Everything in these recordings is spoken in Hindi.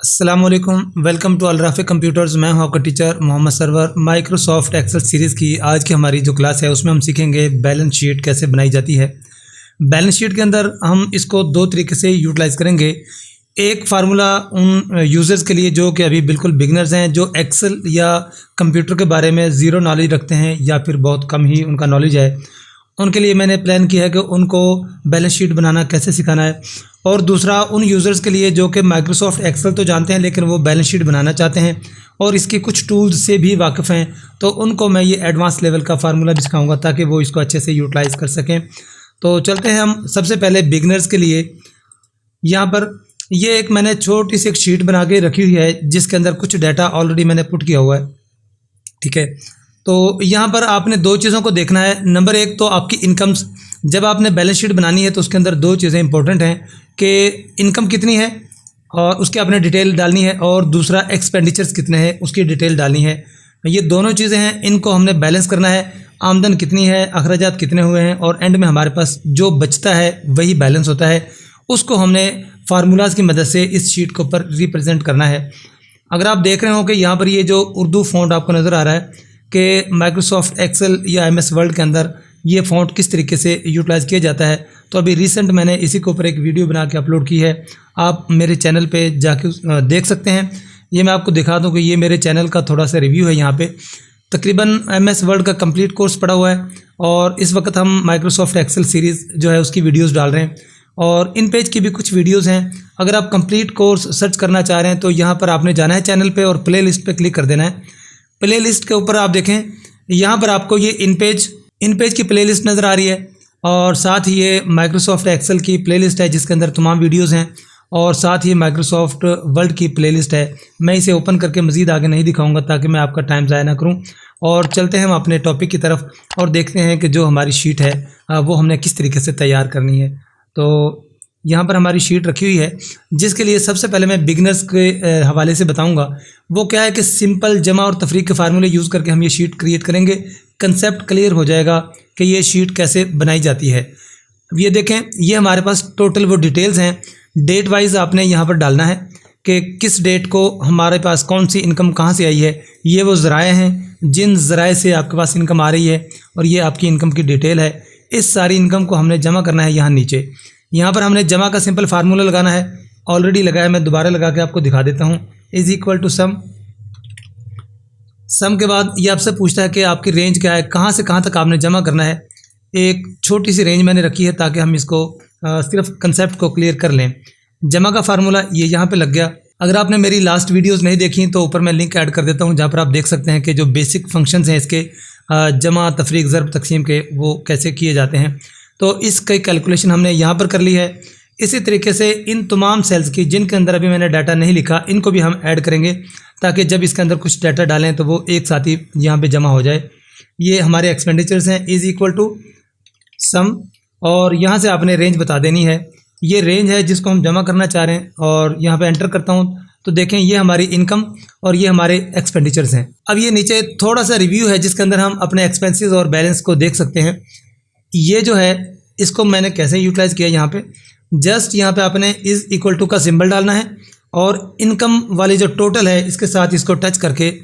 अस्सलाम वालेकुम, वेलकम टू अलराफिक कंप्यूटर्स। मैं हूं आपका teacher Mohammad Sarwar. Microsoft Excel series की आज की हमारी जो क्लास है उसमें हम सीखेंगे बैलेंस शीट कैसे बनाई जाती है। बैलेंस शीट के अंदर हम इसको दो तरीके से यूटिलाइज़ करेंगे। एक फार्मूला उन यूज़र्स के लिए जो कि अभी बिल्कुल बिगनर्स हैं, जो एक्सेल या कंप्यूटर के बारे में ज़ीरो नॉलेज रखते हैं या फिर बहुत कम ही उनका नॉलेज है, उनके लिए मैंने प्लान किया है कि उनको बैलेंस शीट बनाना कैसे सिखाना है। और दूसरा उन यूज़र्स के लिए जो कि माइक्रोसॉफ्ट एक्सेल तो जानते हैं लेकिन वो बैलेंस शीट बनाना चाहते हैं और इसके कुछ टूल्स से भी वाकिफ़ हैं, तो उनको मैं ये एडवांस लेवल का फार्मूला भी सिखाऊंगा ताकि वो इसको अच्छे से यूटिलाइज़ कर सकें। तो चलते हैं हम सबसे पहले बिगनर्स के लिए। यहाँ पर ये एक मैंने छोटी सी एक शीट बना के रखी हुई है जिसके अंदर कुछ डाटा ऑलरेडी मैंने पुट किया हुआ है। ठीक है, तो यहाँ पर आपने दो चीज़ों को देखना है। नंबर एक तो आपकी इनकम्स, जब आपने बैलेंस शीट बनानी है तो उसके अंदर दो चीज़ें इंपॉर्टेंट हैं कि इनकम कितनी है और उसके आपने डिटेल डालनी है, और दूसरा एक्सपेंडिचर्स कितने हैं उसकी डिटेल डालनी है। ये दोनों चीज़ें हैं, इनको हमने बैलेंस करना है। आमदन कितनी है, अखराजात कितने हुए हैं, और एंड में हमारे पास जो बचता है वही बैलेंस होता है। उसको हमने फार्मूलाज की मदद से इस शीट के ऊपर रिप्रेजेंट करना है। अगर आप देख रहे हो कि यहाँ पर ये जो उर्दू फ़ॉन्ट आपको नज़र आ रहा है कि माइक्रोसॉफ्ट एक्सेल या एमएस वर्ड के अंदर ये फ़ॉन्ट किस तरीके से यूटिलाइज़ किया जाता है, तो अभी रिसेंट मैंने इसी के ऊपर एक वीडियो बना के अपलोड की है। आप मेरे चैनल पे जाके देख सकते हैं। ये मैं आपको दिखा दूं कि ये मेरे चैनल का थोड़ा सा रिव्यू है। यहाँ पे तकरीबन एमएस वर्ड का कंप्लीट कोर्स पड़ा हुआ है और इस वक्त हम माइक्रोसॉफ्ट एक्सेल सीरीज़ जो है उसकी वीडियोज़ डाल रहे हैं, और इन पेज की भी कुछ वीडियोज़ हैं। अगर आप कंप्लीट कोर्स सर्च करना चाह रहे हैं तो यहाँ पर आपने जाना है चैनल पर और प्ले लिस्ट पर क्लिक कर देना है। प्ले लिस्ट के ऊपर आप देखें, यहाँ पर आपको ये इन पेज की प्लेलिस्ट नज़र आ रही है, और साथ ही ये माइक्रोसॉफ्ट एक्सेल की प्लेलिस्ट है जिसके अंदर तमाम वीडियोज़ हैं, और साथ ही माइक्रोसॉफ्ट वर्ड की प्लेलिस्ट है। मैं इसे ओपन करके मज़ीद आगे नहीं दिखाऊंगा ताकि मैं आपका टाइम ज़ाया ना करूं। और चलते हैं हम अपने टॉपिक की तरफ और देखते हैं कि जो हमारी शीट है वो हमने किस तरीके से तैयार करनी है। तो यहाँ पर हमारी शीट रखी हुई है जिसके लिए सबसे पहले मैं बिगनर्स के हवाले से बताऊंगा। वो क्या है कि सिंपल जमा और तफरीक के फार्मूले यूज़ करके हम ये शीट क्रिएट करेंगे। कंसेप्ट क्लियर हो जाएगा कि ये शीट कैसे बनाई जाती है। अब ये देखें, ये हमारे पास टोटल वो डिटेल्स हैं। डेट वाइज आपने यहाँ पर डालना है कि किस डेट को हमारे पास कौन सी इनकम कहाँ से आई है। ये वो ज़राए हैं जिन ज़राए से आपके पास इनकम आ रही है, और ये आपकी इनकम की डिटेल है। इस सारी इनकम को हमने जमा करना है यहाँ नीचे। यहाँ पर हमने जमा का सिंपल फार्मूला लगाना है, ऑलरेडी लगाया, मैं दोबारा लगा के आपको दिखा देता हूँ। इज़ इक्वल टू सम के बाद ये आपसे पूछता है कि आपकी रेंज क्या है, कहाँ से कहाँ तक आपने जमा करना है। एक छोटी सी रेंज मैंने रखी है ताकि हम इसको सिर्फ कंसेप्ट को क्लियर कर लें। जमा का फार्मूला ये यहाँ पे लग गया। अगर आपने मेरी लास्ट वीडियोस नहीं देखी तो ऊपर मैं लिंक ऐड कर देता हूँ जहाँ पर आप देख सकते हैं कि जो बेसिक फंक्शंस हैं इसके जमा, तफरीक, ज़र्ब, तकसीम के, वो कैसे किए जाते हैं। तो इसकी कैलकुलेशन हमने यहाँ पर कर ली है। इसी तरीके से इन तमाम सेल्स की जिनके अंदर अभी मैंने डाटा नहीं लिखा, इनको भी हम ऐड करेंगे ताकि जब इसके अंदर कुछ डाटा डालें तो वो एक साथ ही यहाँ पे जमा हो जाए। ये हमारे एक्सपेंडिचर्स हैं, इज़ इक्वल टू सम, और यहाँ से आपने रेंज बता देनी है। ये रेंज है जिसको हम जमा करना चाह रहे हैं, और यहाँ पे एंटर करता हूँ तो देखें ये हमारी इनकम और ये हमारे एक्सपेंडिचर्स हैं। अब ये नीचे थोड़ा सा रिव्यू है जिसके अंदर हम अपने एक्सपेंसेस और बैलेंस को देख सकते हैं। ये जो है इसको मैंने कैसे यूटिलाइज़ किया, यहाँ पे जस्ट यहाँ पे आपने इज़ इक्वल टू का सिंबल डालना है और इनकम वाली जो टोटल है इसके साथ इसको टच करके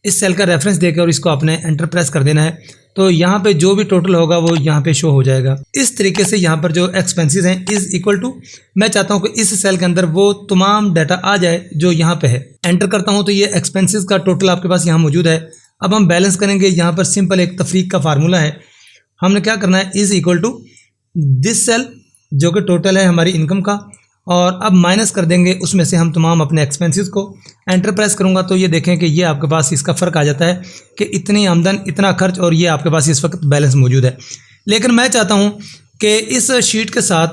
इस सेल का रेफरेंस देकर और इसको आपने एंटर प्रेस कर देना है। तो यहाँ पे जो भी टोटल होगा वो यहाँ पे शो हो जाएगा। इस तरीके से यहाँ पर जो एक्सपेंसेस हैं इज़ इक्वल टू, मैं चाहता हूँ कि इस सेल के अंदर वो तमाम डाटा आ जाए जो यहाँ पे है। एंटर करता हूँ तो ये एक्सपेंसेस का टोटल आपके पास यहाँ मौजूद है। अब हम बैलेंस करेंगे। यहाँ पर सिंपल एक तफरीक का फार्मूला है। हमने क्या करना है, is equal to this cell जो कि टोटल है हमारी इनकम का, और अब माइनस कर देंगे उसमें से हम तमाम अपने एक्सपेंसेस को। एंटर प्रेस करूंगा तो ये देखें कि ये आपके पास इसका फ़र्क आ जाता है कि इतनी आमदन, इतना खर्च, और ये आपके पास इस वक्त बैलेंस मौजूद है। लेकिन मैं चाहता हूं कि इस शीट के साथ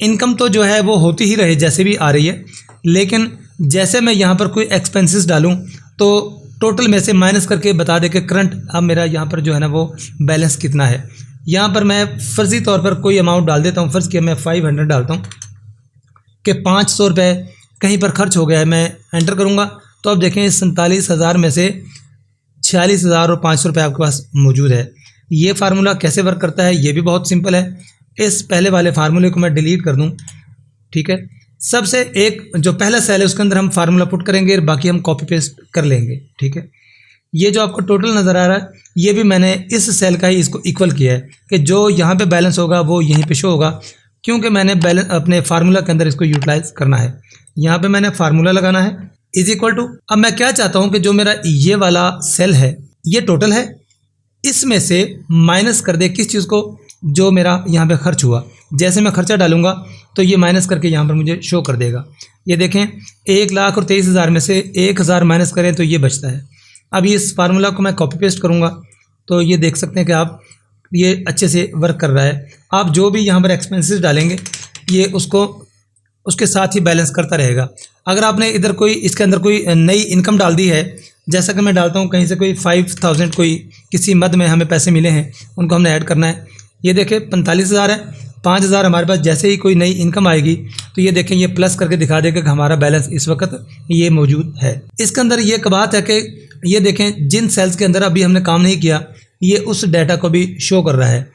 इनकम तो जो है वो होती ही रहे जैसे भी आ रही है, लेकिन जैसे मैं यहाँ पर कोई एक्सपेंसेस डालूँ तो टोटल में से माइनस करके बता दे कि करंट अब मेरा यहाँ पर जो है ना वो बैलेंस कितना है। यहाँ पर मैं फ़र्ज़ी तौर पर कोई अमाउंट डाल देता हूँ। फ़र्ज़ किया मैं 500 डालता हूँ कि 500 रुपये कहीं पर खर्च हो गया है। मैं एंटर करूँगा तो अब देखें 47,000 में से 46,500 रुपये आपके पास मौजूद है। ये फार्मूला कैसे वर्क करता है ये भी बहुत सिंपल है। इस पहले वाले फार्मूले को मैं डिलीट कर दूँ, ठीक है। सबसे एक जो पहला सेल है उसके अंदर हम फार्मूला पुट करेंगे और बाकी हम कॉपी पेस्ट कर लेंगे, ठीक है। ये जो आपको टोटल नज़र आ रहा है ये भी मैंने इस सेल का ही इसको इक्वल किया है कि जो यहाँ पे बैलेंस होगा वो यहीं पे शो होगा, क्योंकि मैंने बैलेंस अपने फार्मूला के अंदर इसको यूटिलाइज करना है। यहाँ पे मैंने फार्मूला लगाना है इज इक्वल टू, अब मैं क्या चाहता हूँ कि जो मेरा ये वाला सेल है ये टोटल है, इसमें से माइनस कर दे किस चीज़ को, जो मेरा यहाँ पे खर्च हुआ। जैसे मैं खर्चा डालूंगा तो ये माइनस करके यहाँ पर मुझे शो कर देगा। ये देखें 1,23,000 में से 1,000 माइनस करें तो ये बचता है। अब इस फार्मूला को मैं कॉपी पेस्ट करूँगा तो ये देख सकते हैं कि आप ये अच्छे से वर्क कर रहा है। आप जो भी यहाँ पर एक्सपेंसेस डालेंगे ये उसको उसके साथ ही बैलेंस करता रहेगा। अगर आपने इधर कोई इसके अंदर कोई नई इनकम डाल दी है, जैसा कि मैं डालता हूँ कहीं से कोई 5,000 कोई किसी मद में हमें पैसे मिले हैं उनको हमने ऐड करना है। ये देखें 45,000 है, 5,000 हमारे पास जैसे ही कोई नई इनकम आएगी तो ये देखें ये प्लस करके दिखा देगा कि हमारा बैलेंस इस वक्त ये मौजूद है। इसके अंदर ये कबात है कि ये देखें जिन सेल्स के अंदर अभी हमने काम नहीं किया ये उस डाटा को भी शो कर रहा है।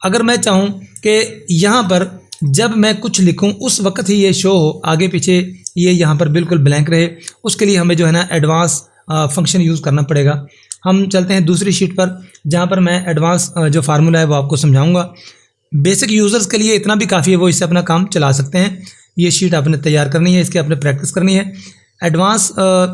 अगर मैं चाहूँ कि यहाँ पर जब मैं कुछ लिखूँ उस वक्त ही ये शो हो, आगे पीछे ये यहाँ पर बिल्कुल ब्लैंक रहे, उसके लिए हमें जो है ना एडवांस फंक्शन यूज़ करना पड़ेगा। हम चलते हैं दूसरी शीट पर जहाँ पर मैं एडवांस जो फार्मूला है वो आपको समझाऊंगा। बेसिक यूज़र्स के लिए इतना भी काफ़ी है, वो इससे अपना काम चला सकते हैं। ये शीट आपने तैयार करनी है, इसकी आपने प्रैक्टिस करनी है। एडवांस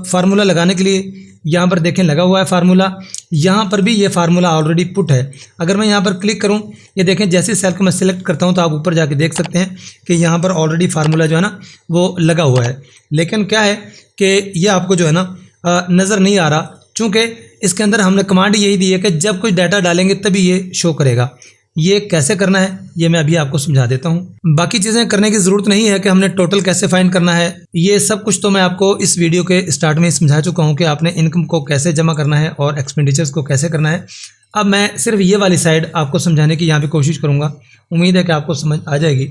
फार्मूला लगाने के लिए यहाँ पर देखें लगा हुआ है फार्मूला, यहाँ पर भी ये फार्मूला ऑलरेडी पुट है। अगर मैं यहाँ पर क्लिक करूँ, ये देखें जैसे सेल को मैं सिलेक्ट करता हूँ तो आप ऊपर जाके देख सकते हैं कि यहाँ पर ऑलरेडी फार्मूला जो है ना वो लगा हुआ है। लेकिन क्या है कि ये आपको जो है ना नज़र नहीं आ रहा, चूँकि इसके अंदर हमने कमांड यही दी है कि जब कोई डाटा डालेंगे तभी ये शो करेगा। ये कैसे करना है ये मैं अभी आपको समझा देता हूँ। बाकी चीज़ें करने की ज़रूरत नहीं है कि हमने टोटल कैसे फाइंड करना है, ये सब कुछ तो मैं आपको इस वीडियो के स्टार्ट में ही समझा चुका हूँ कि आपने इनकम को कैसे जमा करना है और एक्सपेंडिचर्स को कैसे करना है। अब मैं सिर्फ ये वाली साइड आपको समझाने की यहाँ पे कोशिश करूँगा, उम्मीद है कि आपको समझ आ जाएगी।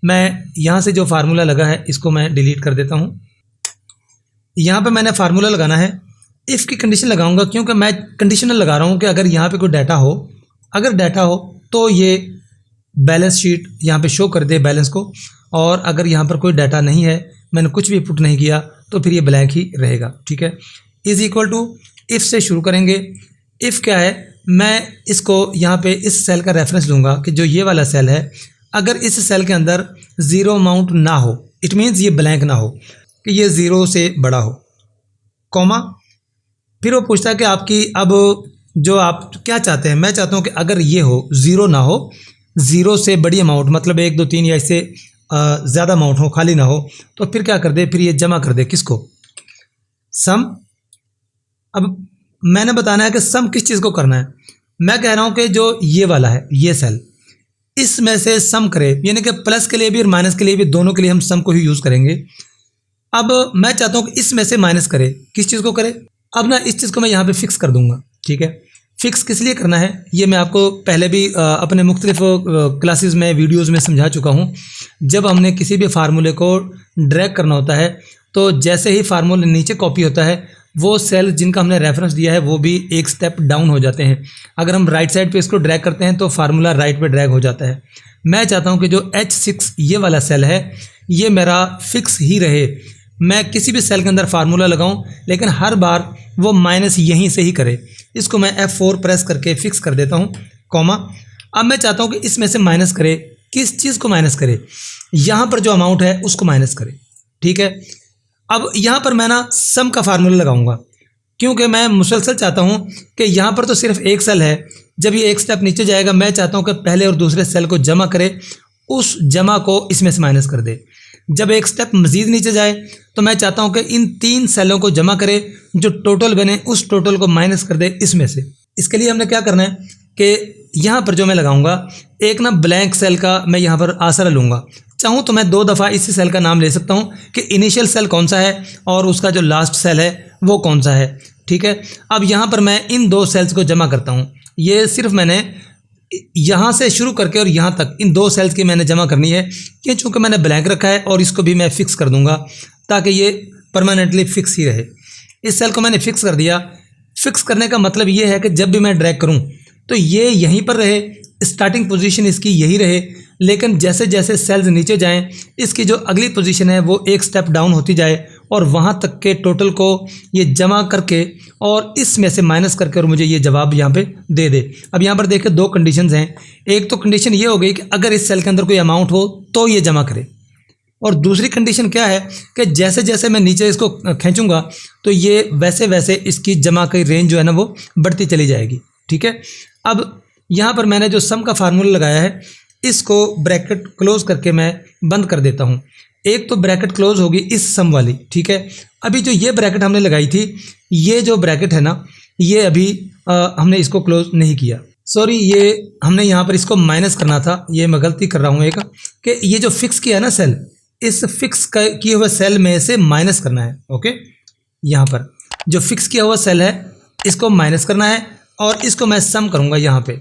मैं यहाँ से जो फार्मूला लगा है इसको मैं डिलीट कर देता हूँ। यहाँ पर मैंने फार्मूला लगाना है, इफ़ की कंडीशन लगाऊंगा क्योंकि मैं कंडीशनल लगा रहा हूँ कि अगर यहाँ पे कोई डाटा हो, अगर डाटा हो तो ये बैलेंस शीट यहाँ पे शो कर दे बैलेंस को, और अगर यहाँ पर कोई डाटा नहीं है, मैंने कुछ भी पुट नहीं किया, तो फिर ये ब्लैंक ही रहेगा। ठीक है, इज़ इक्वल टू इफ़ से शुरू करेंगे। इफ़ क्या है, मैं इसको यहाँ पे इस सेल का रेफरेंस दूंगा कि जो ये वाला सेल है, अगर इस सेल के अंदर ज़ीरो अमाउंट ना हो, इट मीन्स ये ब्लैंक ना हो कि ये ज़ीरो से बड़ा हो, कॉमा। फिर वो पूछता है कि आपकी अब जो आप क्या चाहते हैं। मैं चाहता हूँ कि अगर ये हो, ज़ीरो ना हो, ज़ीरो से बड़ी अमाउंट मतलब 1 2 3 या इससे ज़्यादा अमाउंट हो, खाली ना हो, तो फिर क्या कर दे, फिर ये जमा कर दे किसको, सम। अब मैंने बताना है कि सम किस चीज़ को करना है। मैं कह रहा हूँ कि जो ये वाला है, ये सेल, इसमें से सम करे, यानी कि प्लस के लिए भी और माइनस के लिए भी, दोनों के लिए हम सम को ही यूज़ करेंगे। अब मैं चाहता हूँ कि इसमें से माइनस करे, किस चीज़ को करे। अब ना इस चीज़ को मैं यहाँ पे फिक्स कर दूंगा। ठीक है, फिक्स किस लिए करना है ये मैं आपको पहले भी अपने मुख्तलिफ क्लासेस में वीडियोस में समझा चुका हूँ। जब हमने किसी भी फार्मूले को ड्रैग करना होता है तो जैसे ही फार्मूला नीचे कॉपी होता है, वो सेल जिनका हमने रेफरेंस दिया है वो भी एक स्टेप डाउन हो जाते हैं। अगर हम राइट साइड पे इसको ड्रैग करते हैं तो फार्मूला राइट पे ड्रैग हो जाता है। मैं चाहता हूँ कि जो H6 ये वाला सेल है ये मेरा फिक्स ही रहे। मैं किसी भी सेल के अंदर फार्मूला लगाऊं लेकिन हर बार वो माइनस यहीं से ही करे। इसको मैं F4 प्रेस करके फिक्स कर देता हूं, कॉमा। अब मैं चाहता हूं कि इसमें से माइनस करे, किस चीज़ को माइनस करे, यहाँ पर जो अमाउंट है उसको माइनस करे। ठीक है, अब यहाँ पर मैं ना सम का फार्मूला लगाऊंगा क्योंकि मैं मुसलसल चाहता हूँ कि यहाँ पर तो सिर्फ एक सेल है, जब ये एक स्टेप नीचे जाएगा मैं चाहता हूँ कि पहले और दूसरे सेल को जमा करे, उस जमा को इसमें से माइनस कर दे। जब एक स्टेप मज़ीद नीचे जाए तो मैं चाहता हूं कि इन 3 सेलों को जमा करे, जो टोटल बने उस टोटल को माइनस कर दे इसमें से। इसके लिए हमने क्या करना है कि यहाँ पर जो मैं लगाऊंगा, एक ना ब्लैंक सेल का मैं यहाँ पर आसरा लूँगा। चाहूँ तो मैं 2 दफ़ा इसी सेल का नाम ले सकता हूँ कि इनिशियल सेल कौन सा है और उसका जो लास्ट सेल है वो कौन सा है। ठीक है, अब यहाँ पर मैं इन 2 सेल्स को जमा करता हूँ। ये सिर्फ मैंने यहाँ से शुरू करके और यहाँ तक इन 2 सेल्स की मैंने जमा करनी है, कि चूँकि मैंने ब्लैंक रखा है और इसको भी मैं फिक्स कर दूंगा ताकि ये परमानेंटली फिक्स ही रहे। इस सेल को मैंने फिक्स कर दिया। फिक्स करने का मतलब ये है कि जब भी मैं ड्रैग करूँ तो ये यहीं पर रहे, स्टार्टिंग पोजीशन इसकी यही रहे, लेकिन जैसे जैसे सेल्स नीचे जाएं इसकी जो अगली पोजीशन है वो एक स्टेप डाउन होती जाए और वहाँ तक के टोटल को ये जमा करके और इसमें से माइनस करके और मुझे ये जवाब यहाँ पे दे दे। अब यहाँ पर देखिए दो कंडीशंस हैं। एक तो कंडीशन ये हो गई कि अगर इस सेल के अंदर कोई अमाउंट हो तो ये जमा करे, और दूसरी कंडीशन क्या है कि जैसे जैसे मैं नीचे इसको खींचूंगा तो ये वैसे वैसे इसकी जमा की रेंज जो है ना वो बढ़ती चली जाएगी। ठीक है, अब यहाँ पर मैंने जो सम का फार्मूला लगाया है इसको ब्रैकेट क्लोज करके मैं बंद कर देता हूँ। एक तो ब्रैकेट क्लोज होगी इस सम वाली, ठीक है। अभी जो ये ब्रैकेट हमने लगाई थी, ये जो ब्रैकेट है ना, ये अभी हमने इसको क्लोज नहीं किया, सॉरी, ये हमने यहाँ पर इसको माइनस करना था। ये मैं गलती कर रहा हूँ एक, कि ये जो फिक्स किया है ना सेल, इस फिक्स किए हुए सेल में से माइनस करना है। ओके, यहाँ पर जो फिक्स किया हुआ सेल है इसको माइनस करना है और इसको मैं सम करूँगा। यहाँ पे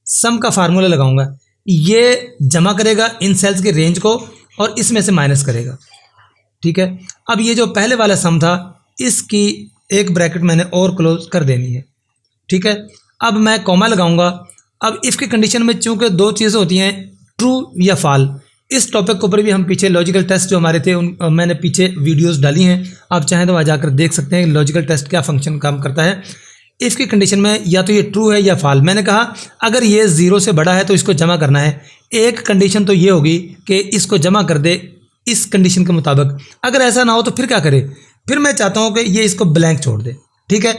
सम का फार्मूला लगाऊंगा, ये जमा करेगा इन सेल्स के रेंज को और इसमें से माइनस करेगा। ठीक है, अब ये जो पहले वाला सम था इसकी एक ब्रैकेट मैंने और क्लोज कर देनी है। ठीक है, अब मैं कॉमा लगाऊंगा। अब इफ की कंडीशन में चूंकि दो चीज़ें होती हैं, ट्रू या फॉल, इस टॉपिक के ऊपर भी हम पीछे लॉजिकल टेस्ट जो हमारे थे मैंने पीछे वीडियोस डाली हैं, आप चाहें तो वहाँ जाकर देख सकते हैं लॉजिकल टेस्ट क्या फंक्शन काम करता है। इफ़ की कंडीशन में या तो ये ट्रू है या फॉल। मैंने कहा अगर ये 0 से बड़ा है तो इसको जमा करना है। एक कंडीशन तो ये होगी कि इसको जमा कर दे इस कंडीशन के मुताबिक। अगर ऐसा ना हो तो फिर क्या करे, फिर मैं चाहता हूँ कि ये इसको ब्लैंक छोड़ दे। ठीक है,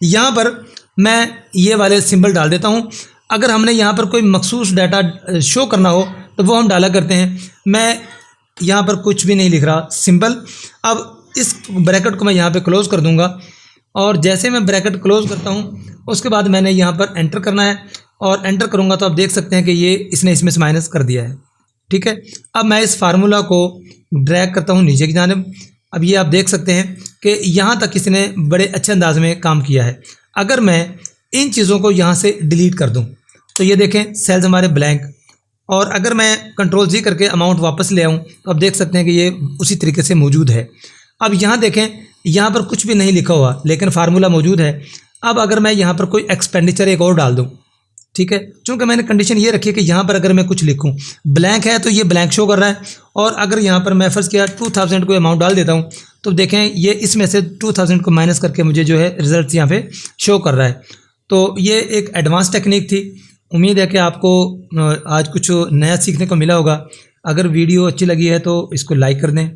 यहाँ पर मैं ये वाले सिंबल डाल देता हूँ। अगर हमने यहाँ पर कोई मखसूस डाटा शो करना हो तो वो हम डाला करते हैं। मैं यहाँ पर कुछ भी नहीं लिख रहा, सिंपल। अब इस ब्रैकेट को मैं यहाँ पे क्लोज़ कर दूँगा और जैसे मैं ब्रैकेट क्लोज़ करता हूँ उसके बाद मैंने यहाँ पर एंटर करना है और एंटर करूँगा तो आप देख सकते हैं कि ये इसने इसमें से माइनस कर दिया है। ठीक है, अब मैं इस फार्मूला को ड्रैग करता हूँ नीचे की जानिब। अब ये आप देख सकते हैं कि यहाँ तक इसने बड़े अच्छे अंदाज में काम किया है। अगर मैं इन चीज़ों को यहाँ से डिलीट कर दूँ तो ये देखें सेल्स हमारे ब्लैंक, और अगर मैं कंट्रोल जी करके अमाउंट वापस ले आऊँ तो आप देख सकते हैं कि ये उसी तरीके से मौजूद है। अब यहाँ देखें, यहाँ पर कुछ भी नहीं लिखा हुआ लेकिन फार्मूला मौजूद है। अब अगर मैं यहाँ पर कोई एक्सपेंडिचर एक और डाल दूँ, ठीक है, चूँकि मैंने कंडीशन ये रखी है कि यहाँ पर अगर मैं कुछ लिखूँ, ब्लैंक है तो ये ब्लैंक शो कर रहा है, और अगर यहाँ पर मैं फर्स्ट किया 2000 कोई अमाउंट डाल देता हूँ तो देखें ये इसमें से 2000 को माइनस करके मुझे जो है रिजल्ट यहाँ पे शो कर रहा है। तो ये एक एडवांस टेक्निक थी। उम्मीद है कि आपको आज कुछ नया सीखने को मिला होगा। अगर वीडियो अच्छी लगी है तो इसको लाइक कर दें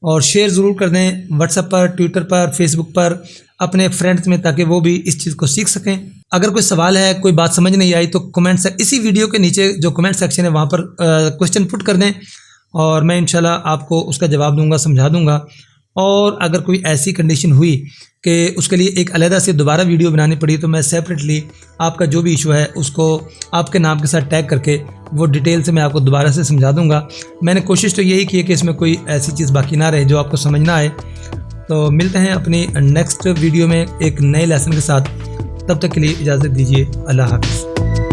और शेयर ज़रूर कर दें व्हाट्सएप पर, ट्विटर पर, फेसबुक पर अपने फ्रेंड्स में, ताकि वो भी इस चीज़ को सीख सकें। अगर कोई सवाल है, कोई बात समझ नहीं आई तो इसी वीडियो के नीचे जो कमेंट सेक्शन है वहाँ पर क्वेश्चन पुट कर दें और मैं इंशाल्लाह आपको उसका जवाब दूंगा, समझा दूंगा। और अगर कोई ऐसी कंडीशन हुई कि उसके लिए एक अलहदा से दोबारा वीडियो बनानी पड़ी तो मैं सेपरेटली आपका जो भी इशू है उसको आपके नाम के साथ टैग करके वो डिटेल से मैं आपको दोबारा से समझा दूंगा। मैंने कोशिश तो यही की है कि इसमें कोई ऐसी चीज़ बाकी ना रहे जो आपको समझ ना आए। तो मिलते हैं अपनी नेक्स्ट वीडियो में एक नए लेसन के साथ। तब तक के लिए इजाज़त दीजिए। अल्लाह हाफ़िज़।